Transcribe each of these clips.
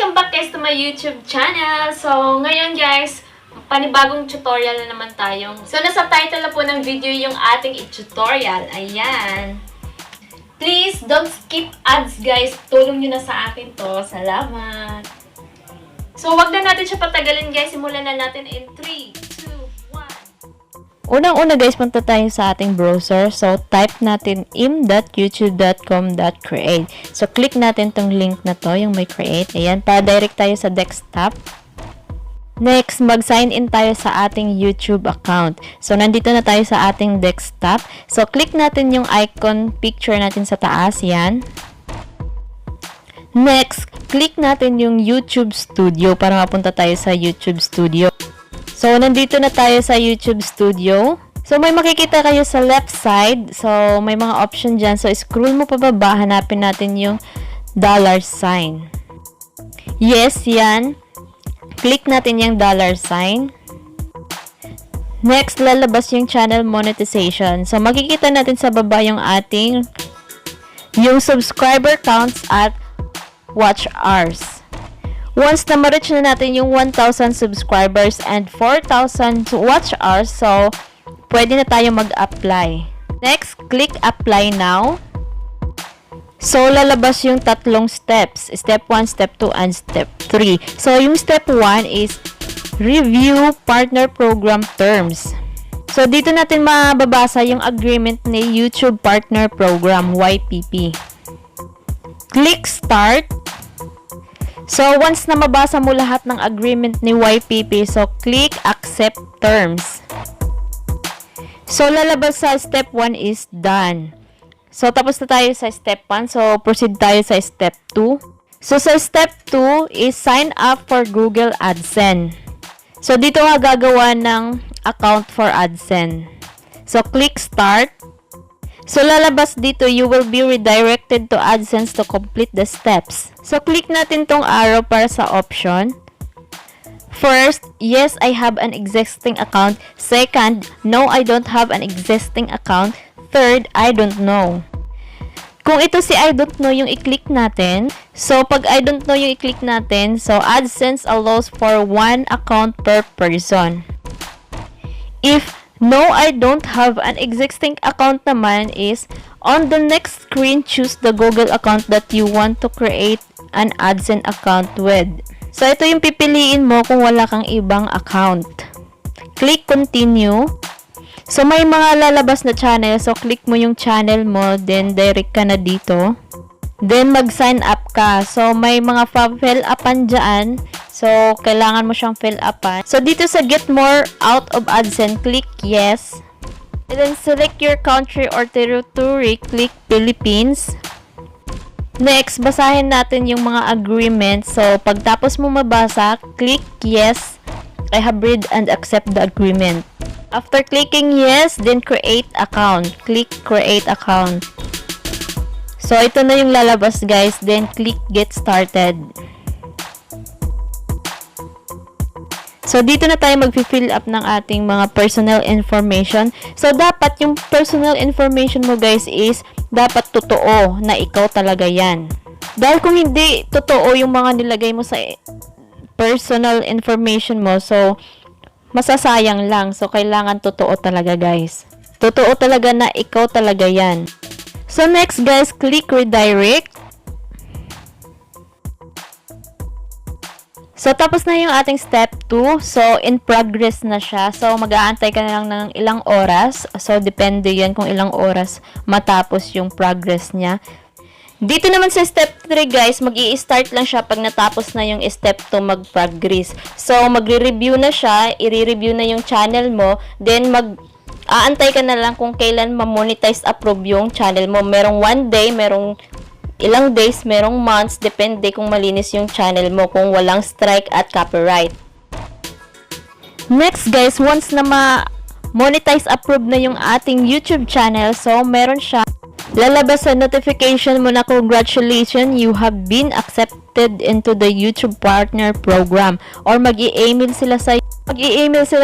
welcome back guys to my YouTube channel. So, ngayon guys, panibagong tutorial na naman tayo. So, nasa title na po ng video yung ating tutorial. Ayan. Please, don't skip ads guys. Tulong nyo na sa akin to. Salamat. So, wag na natin siya patagalin guys. Simulan na natin in 3, 2, 1. Unang-una guys, punta tayo sa ating browser. So, type natin im.youtube.com.create. So, click natin tong link na to, yung may create. Ayan, pa-direct tayo sa desktop. Next, mag-sign in tayo sa ating YouTube account. So, nandito na tayo sa ating desktop. So, click natin yung icon picture natin sa taas. Yan. Next, click natin yung YouTube Studio para mapunta tayo sa YouTube Studio. So, nandito na tayo sa YouTube Studio. So, may makikita kayo sa left side. So, may mga option dyan. So, scroll mo pababa. Hanapin natin yung $sign. Yes, yan. Click natin yung $sign. Next, lalabas yung channel monetization. So, makikita natin sa baba yung yung subscriber counts at watch hours. Once na ma-reach na natin yung 1,000 subscribers and 4,000 watch hours, so, pwede na tayo mag-apply. Next, click apply now. So, lalabas yung tatlong steps. Step 1, step 2, and step 3. So, yung step 1 is review partner program terms. So, dito natin mababasa yung agreement ni YouTube Partner Program, YPP. Click start. So, once na mabasa mo lahat ng agreement ni YPP, so, click accept terms. So, lalabas sa step 1 is done. So, tapos na tayo sa step 1. So, proceed tayo sa step 2. So, sa step 2 is sign up for Google Adsense. So, dito ka gagawa ng account for Adsense. So, click start. So, lalabas dito, you will be redirected to Adsense to complete the steps. So, click natin tong arrow para sa option. First, yes, I have an existing account. Second, no, I don't have an existing account. Third, I don't know. Kung ito si I don't know yung i-click natin, so pag I don't know yung i-click natin, so AdSense allows for one account per person. If no, I don't have an existing account naman is, on the next screen, choose the Google account that you want to create an AdSense account with. So, ito yung pipiliin mo kung wala kang ibang account. Click continue. So, may mga lalabas na channel. So, click mo yung channel mo, then direct ka na dito. Then, mag-sign up ka. So, may mga fill upan dyan. So, kailangan mo siyang fill upan. So, dito sa get more out of AdSense, click yes. And then, select your country or territory. Click Philippines. Next, basahin natin yung mga agreements. So, pagtapos mo mabasa, click yes. I have read and accept the agreement. After clicking yes, then create account. Click create account. So, ito na yung lalabas guys. Then, click get started. So, dito na tayo mag-fill up ng ating mga personal information. So, dapat yung personal information mo guys is dapat totoo na ikaw talaga yan. Dahil kung hindi totoo yung mga nilagay mo sa personal information mo, so, masasayang lang. So, kailangan totoo talaga guys. Totoo talaga na ikaw talaga yan. So, next guys, click redirect. So, tapos na yung ating step 2. So, in progress na siya. So, mag-aantay ka na lang ng ilang oras. So, depende yan kung ilang oras matapos yung progress niya. Dito naman sa step 3 guys, mag-i-start lang siya pag natapos na yung step 2 mag-progress. So, magre-review na siya, i-review na yung channel mo, then aantay ka na lang kung kailan ma-monetize approve yung channel mo. Merong 1 day, merong ilang days, merong months, depende kung malinis yung channel mo, kung walang strike at copyright. Next guys, once na ma-monetize approve na yung ating YouTube channel, so meron siya lalabas sa notification mo na congratulations, you have been accepted into the YouTube Partner Program. Or mag-i-email sila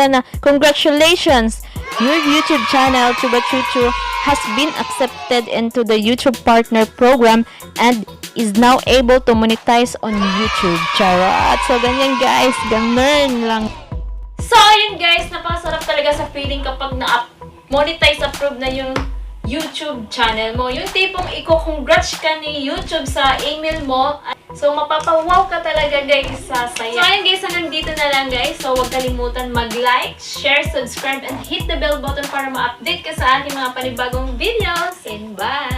na congratulations, Your YouTube channel, Chuba Chuchu, has been accepted into the YouTube Partner Program and is now able to monetize on YouTube. Charot! So, ganyan guys. Ganun lang. So, ayun guys, napakasarap talaga sa feeling kapag na-monetize approved na yung YouTube channel mo. Yung tipong i-congrats ka ni YouTube sa email mo. So, mapapawaw ka talaga guys sa saya. So, ayun guys, hanggang dito na lang guys. So, huwag kalimutan mag-like, share, subscribe, and hit the bell button para ma-update ka sa aking mga panibagong videos. And bye!